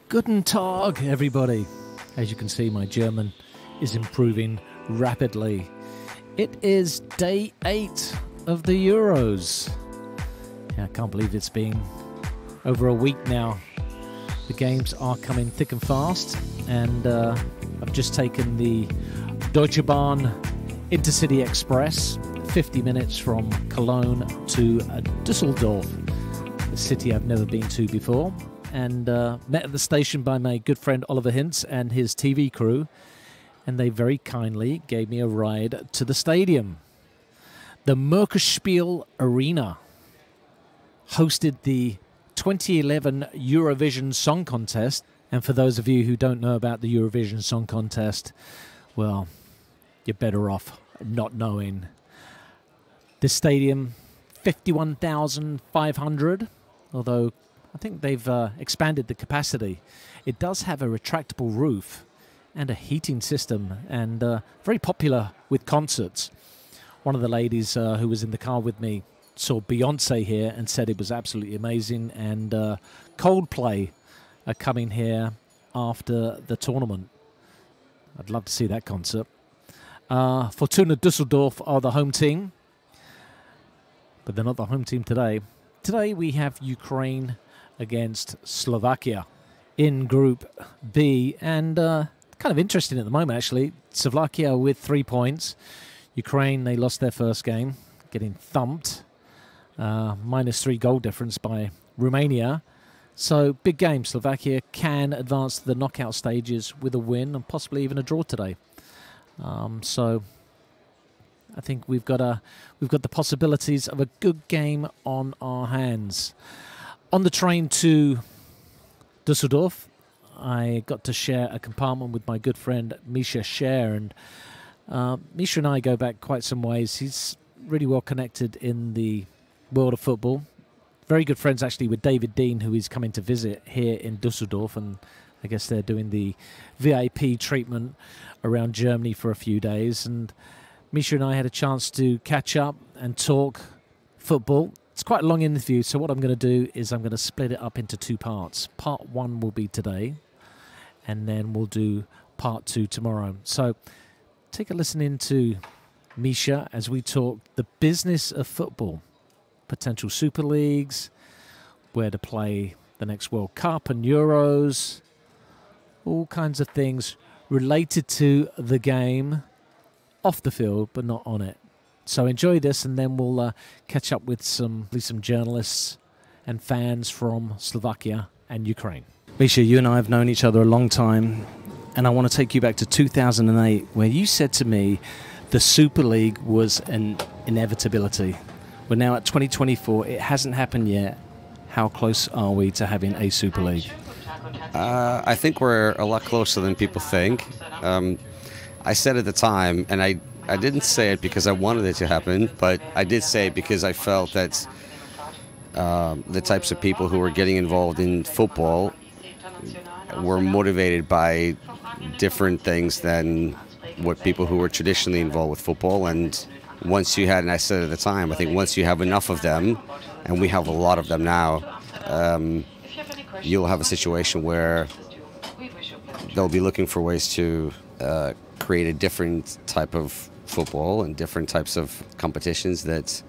Guten Tag, everybody. As you can see, my German is improving rapidly. It is day 8 of the Euros. Yeah, I can't believe it's been over a week now. The games are coming thick and fast, and I've just taken the Deutsche Bahn Intercity Express, 50 minutes from Cologne to Düsseldorf, a city I've never been to before, and met at the station by my good friend Oliver Hintz and his TV crew, and they very kindly gave me a ride to the stadium. The Märkischer Arena hosted the 2011 Eurovision Song Contest, and for those of you who don't know about the Eurovision Song Contest, well, you're better off not knowing. This stadium, 51,500, although I think they've expanded the capacity. It does have a retractable roof and a heating system, and very popular with concerts. One of the ladies who was in the car with me saw Beyonce here and said it was absolutely amazing, and Coldplay are coming here after the tournament. I'd love to see that concert. Fortuna Düsseldorf are the home team, but they're not the home team today. Today we have Ukraine against Slovakia in Group B, and kind of interesting at the moment, actually. Slovakia with 3 points. Ukraine, they lost their first game, getting thumped. -3 goal difference by Romania. So, big game. Slovakia can advance to the knockout stages with a win and possibly even a draw today. So, I think we've got the possibilities of a good game on our hands. On the train to Düsseldorf, I got to share a compartment with my good friend Misha Scher, and Misha and I go back quite some ways. He's really well connected in the world of football. Very good friends actually with David Dein, who is coming to visit here in Düsseldorf, and I guess they're doing the VIP treatment around Germany for a few days. And Misha and I had a chance to catch up and talk football. It's quite a long interview, so what I'm going to do is I'm going to split it up into 2 parts. Part 1 will be today, and then we'll do part 2 tomorrow. So take a listen into Misha as we talk the business of football, potential Super Leagues, where to play the next World Cup and Euros, all kinds of things related to the game, off the field but not on it. So enjoy this, and then we'll catch up with some journalists and fans from Slovakia and Ukraine. Misha, you and I have known each other a long time, and I want to take you back to 2008, where you said to me the Super League was an inevitability. We're now at 2024. It hasn't happened yet. How close are we to having a Super League? I think we're a lot closer than people think. I said at the time, and I didn't say it because I wanted it to happen, but I did say it because I felt that the types of people who were getting involved in football were motivated by different things than what people who were traditionally involved with football. And once you had, and I said at the time, I think once you have enough of them, and we have a lot of them now, you'll have a situation where they'll be looking for ways to create a different type of football and different types of competitions that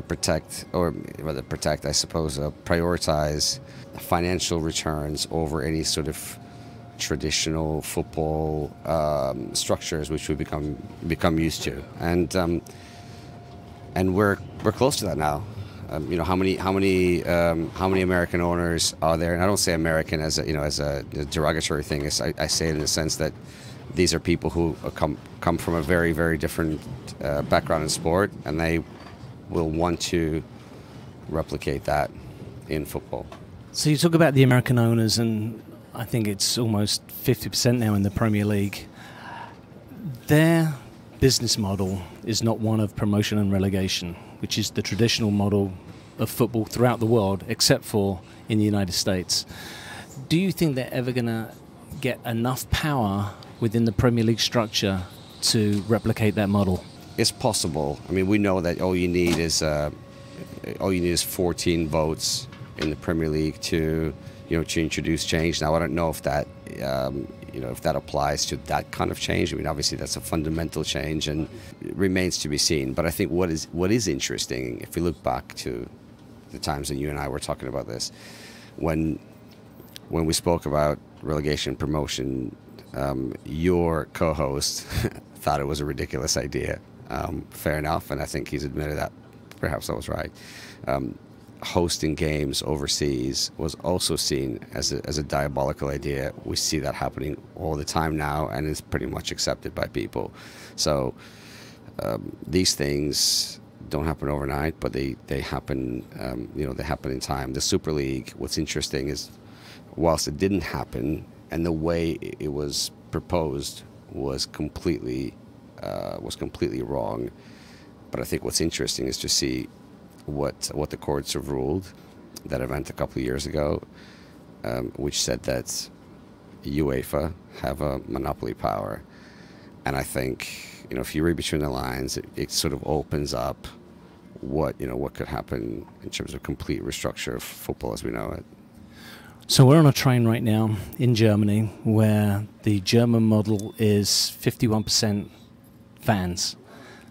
protect, or rather protect, I suppose, prioritize financial returns over any sort of traditional football structures which we become used to, and we're close to that now. You know, how many American owners are there? And I don't say American as a derogatory thing. I say it in the sense that these are people who come from a very, very different background in sport, and they will want to replicate that in football. So you talk about the American owners, and I think it's almost 50% now in the Premier League. Their business model is not one of promotion and relegation, which is the traditional model of football throughout the world, except for in the United States. Do you think they're ever going to get enough power within the Premier League structure to replicate that model? It's possible. I mean, we know that all you need is 14 votes in the Premier League to to introduce change. Now, I don't know if that, if that applies to that kind of change. I mean, obviously that's a fundamental change, and it remains to be seen. But I think what is interesting, if we look back to the times that you and I were talking about this, when we spoke about relegation promotion, your co-host thought it was a ridiculous idea. Fair enough, and I think he's admitted that perhaps I was right. Hosting games overseas was also seen as a diabolical idea. We see that happening all the time now, and it's pretty much accepted by people. So these things don't happen overnight, but they happen. They happen in time. The Super League. What's interesting is, whilst it didn't happen, and the way it was proposed was completely wrong. But I think what's interesting is to see what the courts have ruled. That event a couple of years ago, which said that UEFA have a monopoly power, and I think if you read between the lines, it sort of opens up what could happen in terms of complete restructure of football as we know it. So we're on a train right now in Germany where the German model is 51% fans.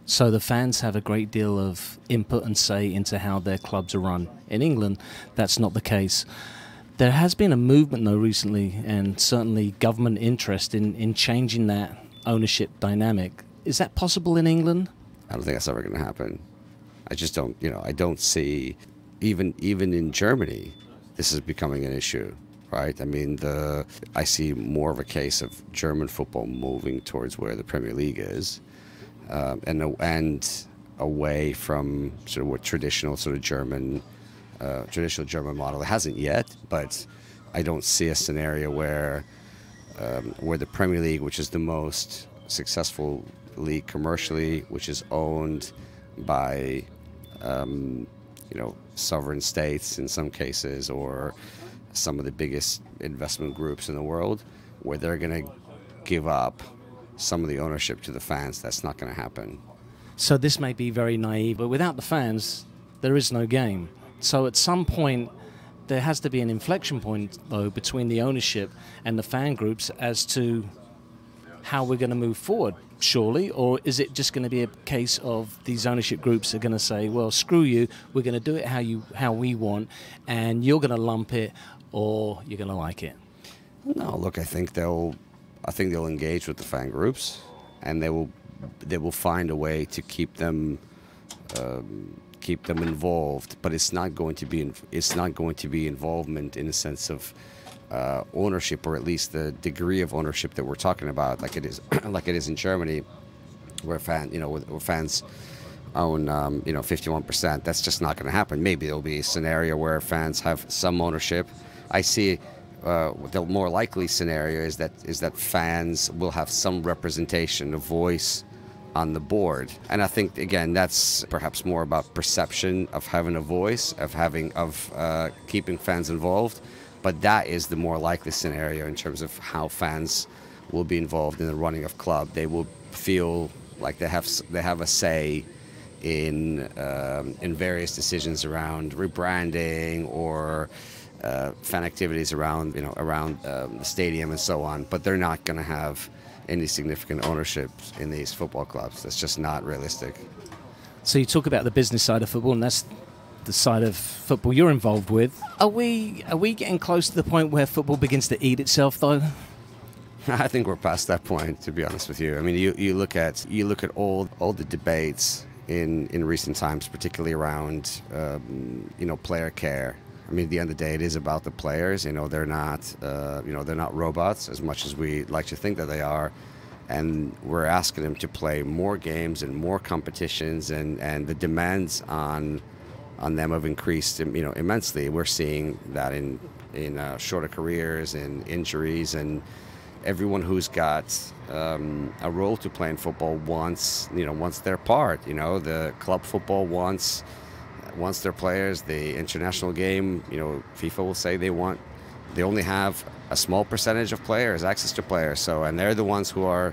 So the fans have a great deal of input and say into how their clubs are run. In England, that's not the case. There has been a movement, though, recently, and certainly government interest in changing that ownership dynamic. Is that possible in England? I don't think that's ever going to happen. I just don't, I don't see, even in Germany, this is becoming an issue, right? I mean, I see more of a case of German football moving towards where the Premier League is. And away from sort of what traditional German model. It hasn't yet, but I don't see a scenario where the Premier League, which is the most successful league commercially, which is owned by sovereign states in some cases, or some of the biggest investment groups in the world, where they're going to give up some of the ownership to the fans. That's not going to happen. So this may be very naive, but without the fans, there is no game. So at some point, there has to be an inflection point, though, between the ownership and the fan groups as to how we're going to move forward, surely? Or is it just going to be a case of these ownership groups are going to say, well, screw you, we're going to do it how we want, and you're going to lump it, or you're going to like it? No, look, I think they'll engage with the fan groups, and they will find a way to keep them involved. But it's not going to be involvement in a sense of ownership, or at least the degree of ownership that we're talking about, like it is in Germany, where fans own 51%. That's just not going to happen. Maybe there'll be a scenario where fans have some ownership. I see. The more likely scenario is that fans will have some representation, a voice on the board, and I think again that's perhaps more about perception of having a voice, of keeping fans involved. But that is the more likely scenario in terms of how fans will be involved in the running of club. They will feel like they have a say in various decisions around rebranding or fan activities around the stadium and so on, but they're not going to have any significant ownership in these football clubs. That's just not realistic. So you talk about the business side of football, and that's the side of football you're involved with. Are we getting close to the point where football begins to eat itself, though? I think we're past that point, to be honest with you. I mean, you look at all the debates in recent times, particularly around player care. I mean, at the end of the day, it is about the players. They're not robots as much as we like to think that they are, and we're asking them to play more games and more competitions, and the demands on them have increased, immensely. We're seeing that in shorter careers and injuries, and everyone who's got a role to play in football wants their part. The club football wants their players. The international game, FIFA will say they only have a small percentage of players, access to players. So, and they're the ones who are,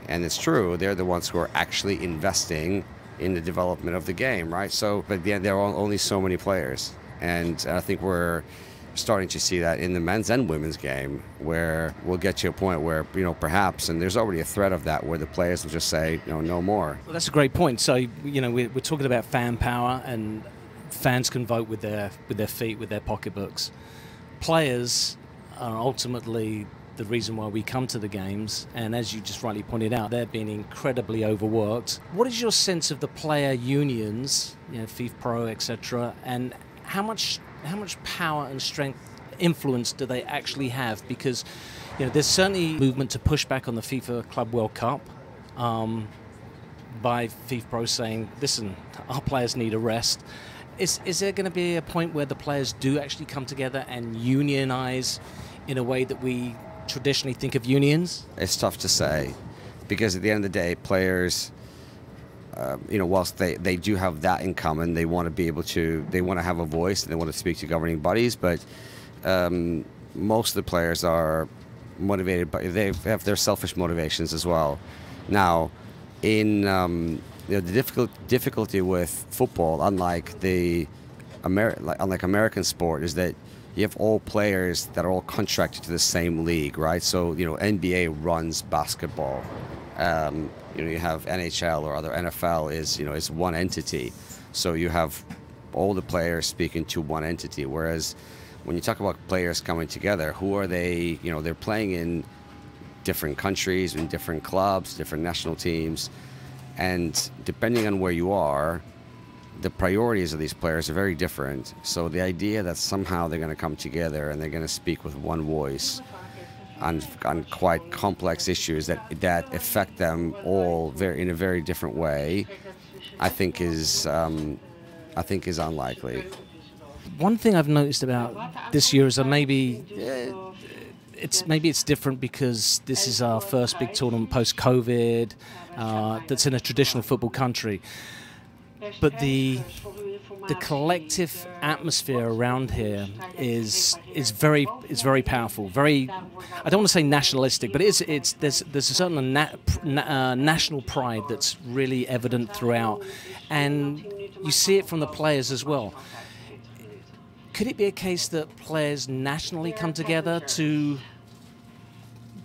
and it's true, they're the ones who are actually investing in the development of the game, right? So, but at the end, there are only so many players, and I think we're starting to see that in the men's and women's game, where we'll get to a point where, perhaps, and there's already a threat of that, where the players will just say, no more. Well, that's a great point. So, we're talking about fan power, and fans can vote with their feet, with their pocketbooks. Players are ultimately the reason why we come to the games, and as you just rightly pointed out, they're being incredibly overworked. What is your sense of the player unions, FIFPro, etc., and how much power and strength, influence do they actually have? Because there's certainly movement to push back on the FIFA Club World Cup by FIFPro saying, listen, our players need a rest. Is there going to be a point where the players do actually come together and unionize in a way that we traditionally think of unions? It's tough to say, because at the end of the day, players, whilst they do have that in common, they want to be able to, they want to have a voice and they want to speak to governing bodies, but most of the players are motivated by, they have their selfish motivations as well. Now, the difficulty with football, unlike American sport, is that you have all players that are all contracted to the same league, right? So, NBA runs basketball. You have NHL or other NFL is one entity. So you have all the players speaking to one entity. Whereas when you talk about players coming together, who are they? They're playing in different countries, in different clubs, different national teams. And depending on where you are, the priorities of these players are very different. So the idea that somehow they're going to come together and they're going to speak with one voice on quite complex issues that affect them all in a very different way, I think is unlikely. One thing I've noticed about this year is that maybe it's different because this is our first big tournament post-COVID that's in a traditional football country. But the collective atmosphere around here is very powerful. Very, I don't want to say nationalistic, but there's a certain national pride that's really evident throughout, and you see it from the players as well. Could it be a case that players nationally come together to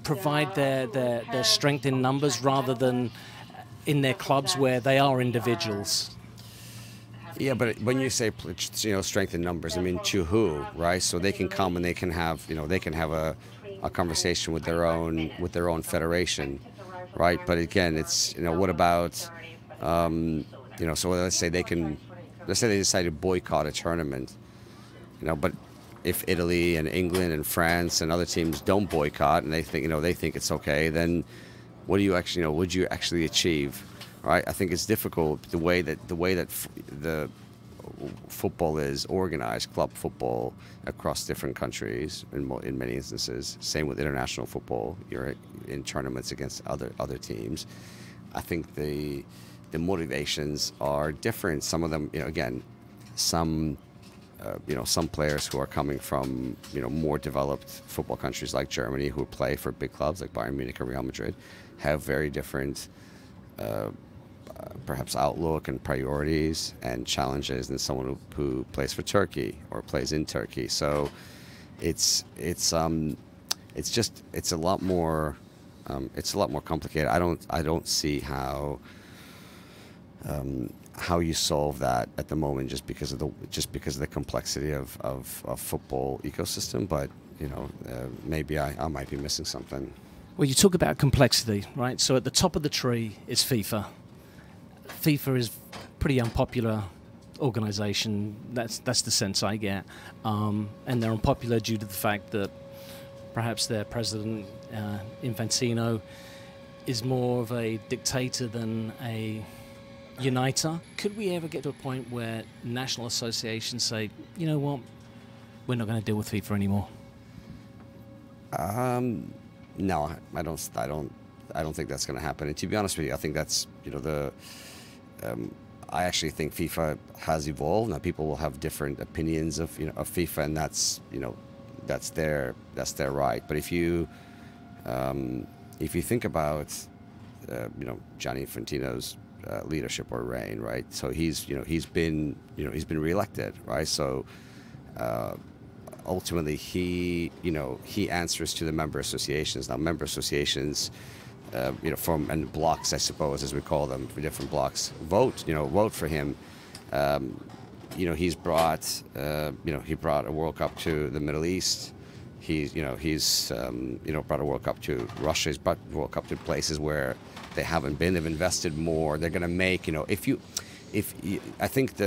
provide their strength in numbers rather than in their clubs where they are individuals? Yeah, but when you say strength in numbers, I mean to who, right? So they can come and they can have a conversation with their own federation, right? But again, it's what about so let's say they decide to boycott a tournament, but if Italy and England and France and other teams don't boycott and they think it's okay, then what do you actually would you actually achieve? Right, I think it's difficult the way that the football is organized, club football across different countries in many instances. Same with international football. You're in tournaments against other teams. I think the motivations are different. Some of them, again, some players who are coming from more developed football countries like Germany, who play for big clubs like Bayern Munich or Real Madrid, have very different perhaps outlook and priorities and challenges than someone who plays for Turkey or plays in Turkey. So it's a lot more complicated. I don't see how you solve that at the moment just because of the complexity of football ecosystem. But maybe I might be missing something. Well, you talk about complexity, right? So at the top of the tree is FIFA. FIFA is a pretty unpopular organization. That's the sense I get. And they're unpopular due to the fact that perhaps their president, Infantino, is more of a dictator than a uniter. Could we ever get to a point where national associations say, you know what, we're not going to deal with FIFA anymore? No, I don't think that's going to happen. And to be honest with you, I think that's I actually think FIFA has evolved. Now people will have different opinions of FIFA, and that's their right. But if you think about Gianni Infantino's leadership or reign, right? So he's been reelected, right? So ultimately he answers to the member associations. Now, member associations, from and blocks, I suppose, as we call them, for different blocks, vote for him. He's brought he brought a World Cup to the Middle East. He's brought a World Cup to Russia. He's brought World Cup to places where they haven't been. They've invested more. They're going to make, I think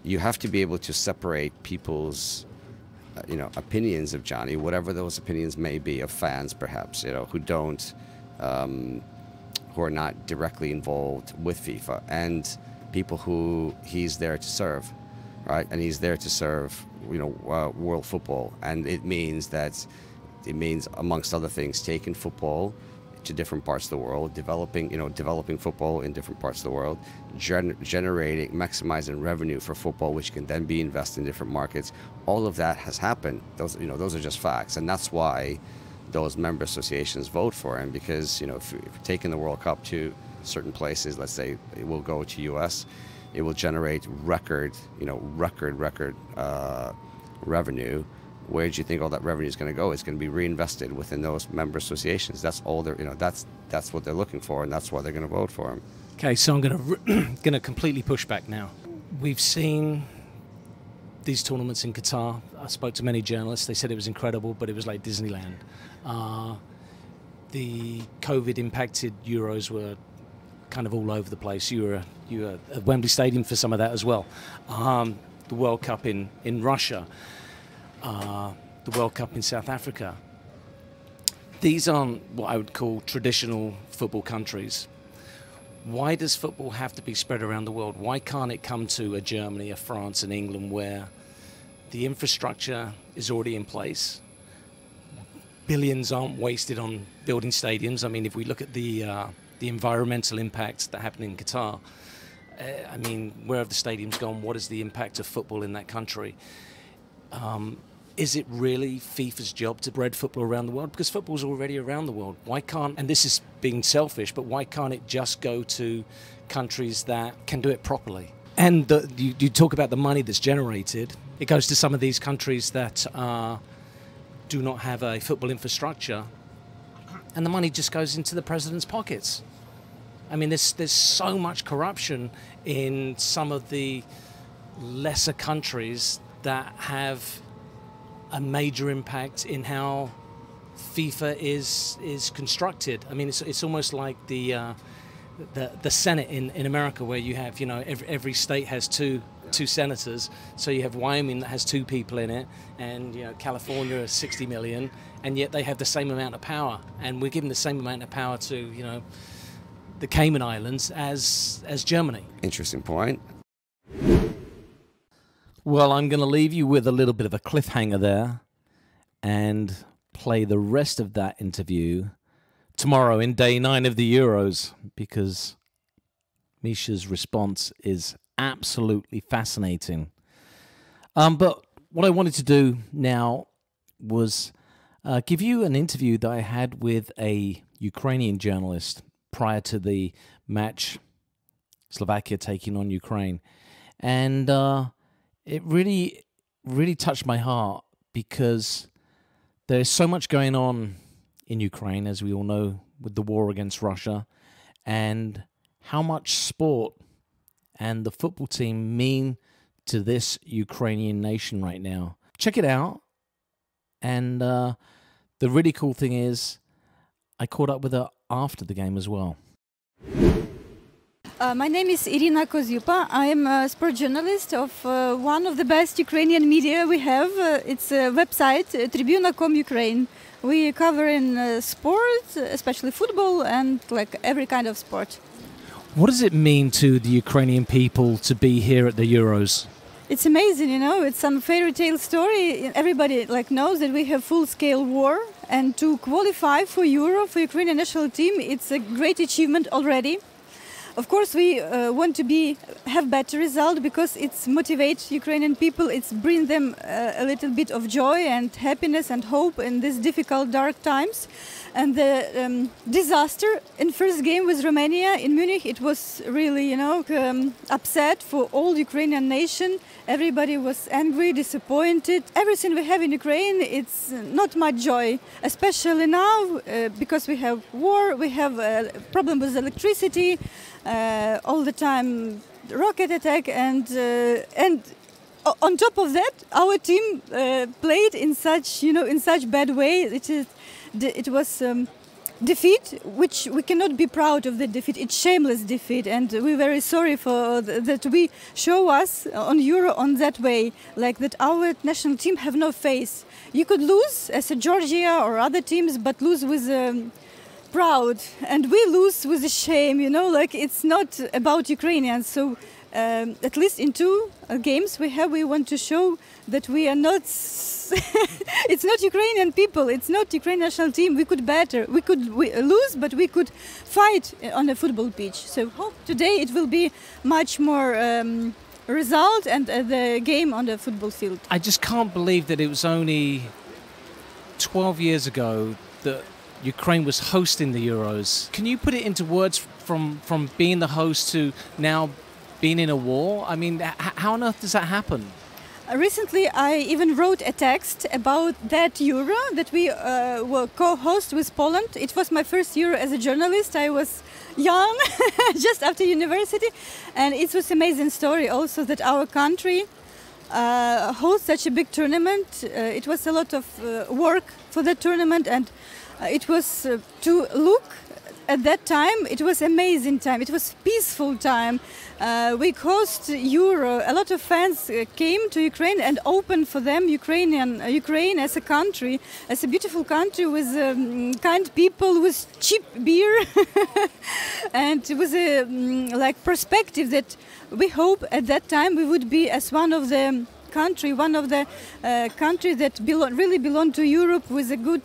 you have to be able to separate people's opinions of Gianni, whatever those opinions may be, of fans perhaps, who are not directly involved with FIFA, and people who he's there to serve, right? And he's there to serve, world football, and it means amongst other things, taking football to different parts of the world, developing football in different parts of the world, maximizing revenue for football, which can then be invested in different markets. All of that has happened. Those are just facts, and that's why those member associations vote for him. Because if you're taking the World Cup to certain places, let's say it will go to U.S., it will generate record revenue. Where do you think all that revenue is going to go? It's going to be reinvested within those member associations. That's all they're, that's what they're looking for, and that's why they're going to vote for him. Okay, so I'm going to completely push back now. We've seen these tournaments in Qatar. I spoke to many journalists. They said it was incredible, but it was like Disneyland. The COVID-impacted Euros were kind of all over the place. You were at Wembley Stadium for some of that as well. The World Cup in Russia. The World Cup in South Africa. These aren't what I would call traditional football countries. Why does football have to be spread around the world? Why can't it come to a Germany, a France, and England where the infrastructure is already in place? Billions aren't wasted on building stadiums. I mean, if we look at the environmental impacts that happen in Qatar, where have the stadiums gone? What is the impact of football in that country? Is it really FIFA's job to spread football around the world? Because football's already around the world. Why can't, and this is being selfish, but why can't it just go to countries that can do it properly? And you talk about the money that's generated. It goes to some of these countries that do not have a football infrastructure, and the money just goes into the president's pockets. I mean, there's so much corruption in some of the lesser countries that have a major impact in how FIFA is constructed. I mean, it's almost like the Senate in America, where you have, every state has two senators. So you have Wyoming that has 2 people in it, and California is 60 million, and yet they have the same amount of power. And we're giving the same amount of power to the Cayman Islands as Germany. Interesting point. Well, I'm going to leave you with a little bit of a cliffhanger there and play the rest of that interview tomorrow in day 9 of the Euros, because Misha's response is absolutely fascinating. But what I wanted to do now was give you an interview that I had with a Ukrainian journalist prior to the match, Slovakia taking on Ukraine. And it really, really touched my heart, because there's so much going on in Ukraine, as we all know, with the war against Russia, and how much sport and the football team mean to this Ukrainian nation right now. Check it out. And the really cool thing is, I caught up with her after the game as well. My name is Irina Kozyupa. I am a sport journalist of one of the best Ukrainian media we have. It's a website, Tribuna.com Ukraine. We cover in sport, especially football, and like every kind of sport. What does it mean to the Ukrainian people to be here at the Euros? It's amazing, it's some fairy tale story. Everybody knows that we have full-scale war, and to qualify for Euro, for Ukrainian national team, it's a great achievement already. Of course, we want to have better result because it's motivate Ukrainian people. It's bring them a little bit of joy and happiness and hope in these difficult, dark times. And the disaster in first game with Romania in Munich, it was really, upset for all Ukrainian nation. Everybody was angry, disappointed. Everything we have in Ukraine, it's not much joy, especially now because we have war, we have a problem with electricity, all the time rocket attack, and on top of that, our team played in such bad way. It was defeat, which we cannot be proud of the defeat. It's shameless defeat, and we're very sorry for that. We show us on Euro on that way, like that our national team have no face. You could lose as a Georgia or other teams, but lose with proud, and we lose with a shame. Like it's not about Ukrainians. So at least in two games we want to show that we are not. It's not Ukrainian people. It's not Ukrainian national team. We could better. We could lose, but we could fight on a football pitch. So hope today it will be much more result and the game on the football field. I just can't believe that it was only 12 years ago that Ukraine was hosting the Euros. Can you put it into words from being the host to now being in a war? I mean, how on earth does that happen? Recently, I even wrote a text about that Euro that we were co-host with Poland. It was my first Euro as a journalist. I was young, just after university, and it was an amazing story also that our country hosts such a big tournament. It was a lot of work for the tournament, and it was to look. At that time, it was amazing time. It was peaceful time. We host Euro. A lot of fans came to Ukraine and opened for them Ukraine as a country, as a beautiful country with kind people, with cheap beer, and it was a perspective that we hope at that time we would be as one of the country that really belong to Europe with a good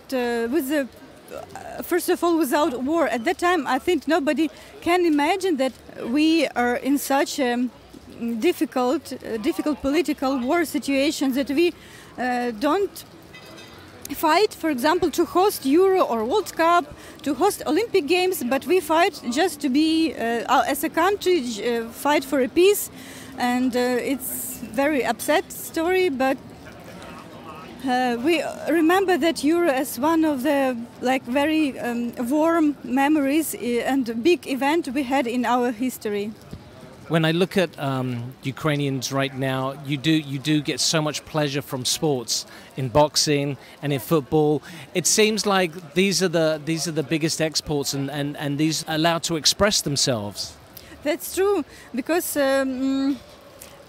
first of all, without war. At that time, I think nobody can imagine that we are in such a difficult political war situation that we don't fight, for example, to host Euro or World Cup, to host Olympic Games, but we fight just to be, as a country, fight for a peace. And it's very upset story, but we remember that Euro as one of the very warm memories and big event we had in our history. When I look at Ukrainians right now, you do get so much pleasure from sports, in boxing and in football. It seems like these are the biggest exports, and these are allowed to express themselves. That's true, because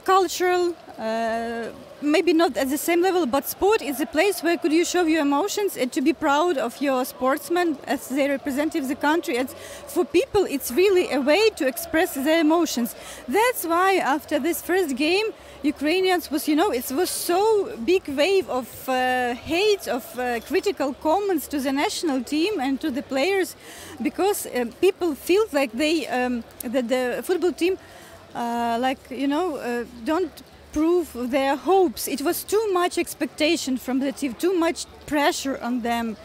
cultural. Maybe not at the same level, but sport is a place where could you show your emotions and to be proud of your sportsmen as they represent the country. And for people, it's really a way to express their emotions. That's why after this first game, Ukrainians was, it was so big wave of hate, of critical comments to the national team and to the players, because people feel like that the football team, don't prove their hopes. It was too much expectation from the team, too much pressure on them.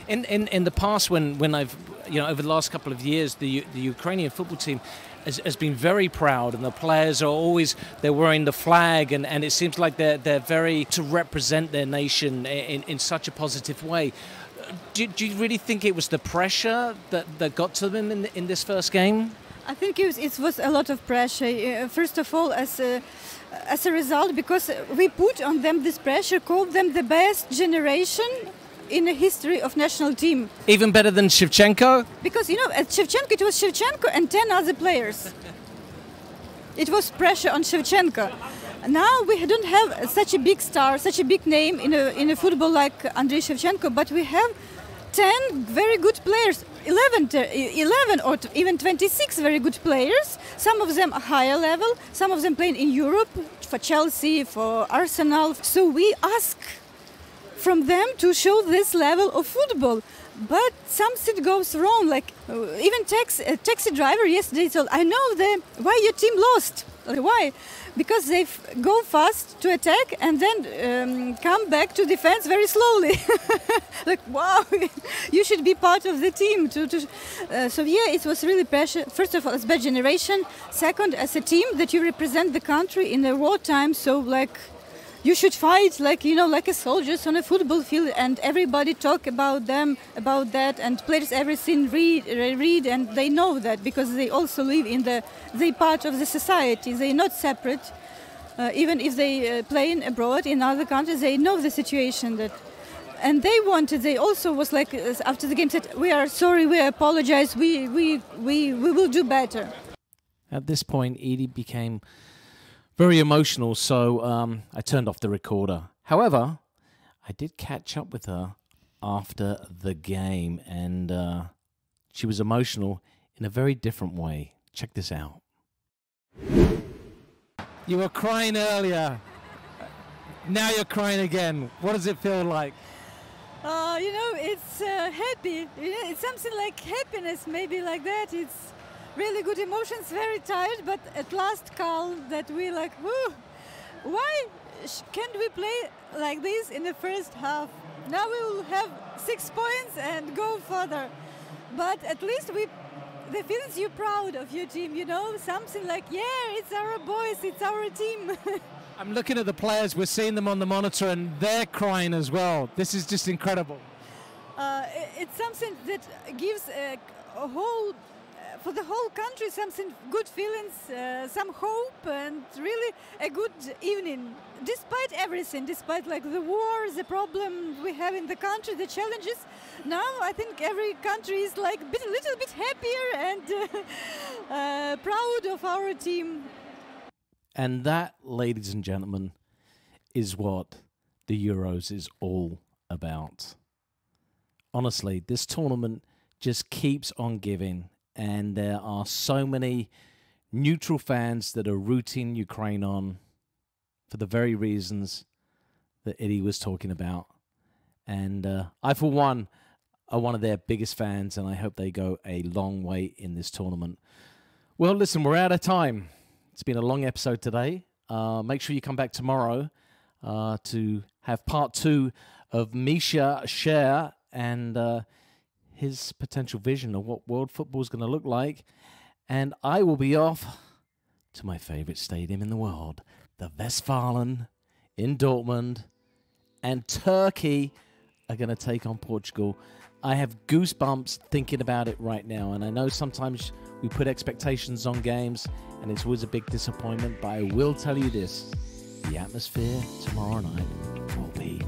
In the past, when I've over the last couple of years, the Ukrainian football team has been very proud, and the players are always they're wearing the flag, and it seems like they're very to represent their nation in such a positive way. Do you really think it was the pressure that got to them in this first game? I think it was a lot of pressure. First of all, as a result, because we put on them this pressure, called them the best generation in the history of national team. Even better than Shevchenko? Because, at Shevchenko, it was Shevchenko and 10 other players. It was pressure on Shevchenko. Now we don't have such a big star, such a big name in a football like Andrei Shevchenko, but we have 10 very good players, 11 or even 26 very good players. Some of them are higher level, some of them playing in Europe, for Chelsea, for Arsenal. So we ask from them to show this level of football. But something goes wrong. Like even taxi driver yesterday told, I know why your team lost. Why? Because they go fast to attack and then come back to defense very slowly. Like, wow, you should be part of the team. So yeah, it was really pressure. First of all, as bad generation. Second, as a team that you represent the country in the wartime. So like, you should fight like, you know, like a soldiers on a football field, and everybody talk about them, about that, and players everything read, and they know that because they also live in they part of the society. They're not separate. Even if they playing abroad in other countries, they know the situation that. And they also was like, after the game said, we are sorry, we apologize, we will do better. At this point, Edie became very emotional, so I turned off the recorder. However, I did catch up with her after the game, and she was emotional in a very different way. Check this out. You were crying earlier. Now you're crying again. What does it feel like? You know, it's happy. You know, it's something like happiness, maybe like that. It's really good emotions, very tired, but at last calm, that we like, whew, why can't we play like this in the first half? Now we will have 6 points and go further. But at least the feelings you're proud of your team, you know, something like, yeah, it's our boys, it's our team. I'm looking at the players, we're seeing them on the monitor, and they're crying as well. This is just incredible. It's something that gives a whole, for the whole country, something good feelings, some hope, and really a good evening. Despite everything, despite like the war, the problem we have in the country, the challenges, now I think every country is like a little bit happier and proud of our team. And that, ladies and gentlemen, is what the Euros is all about. Honestly, this tournament just keeps on giving, and there are so many neutral fans that are rooting Ukraine on for the very reasons that Eddie was talking about. And I, for one, are one of their biggest fans, and I hope they go a long way in this tournament. Well, listen, we're out of time. It's been a long episode today. Make sure you come back tomorrow to have part 2 of Misha share and his potential vision of what world football is going to look like. And I will be off to my favorite stadium in the world, the Westfalen in Dortmund. And Turkey are going to take on Portugal. I have goosebumps thinking about it right now. And I know sometimes we put expectations on games, and it's always a big disappointment. But I will tell you this, the atmosphere tomorrow night will be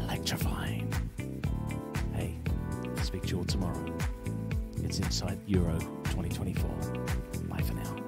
electrifying. Hey, I'll speak to you all tomorrow. It's Inside Euro 2024. Bye for now.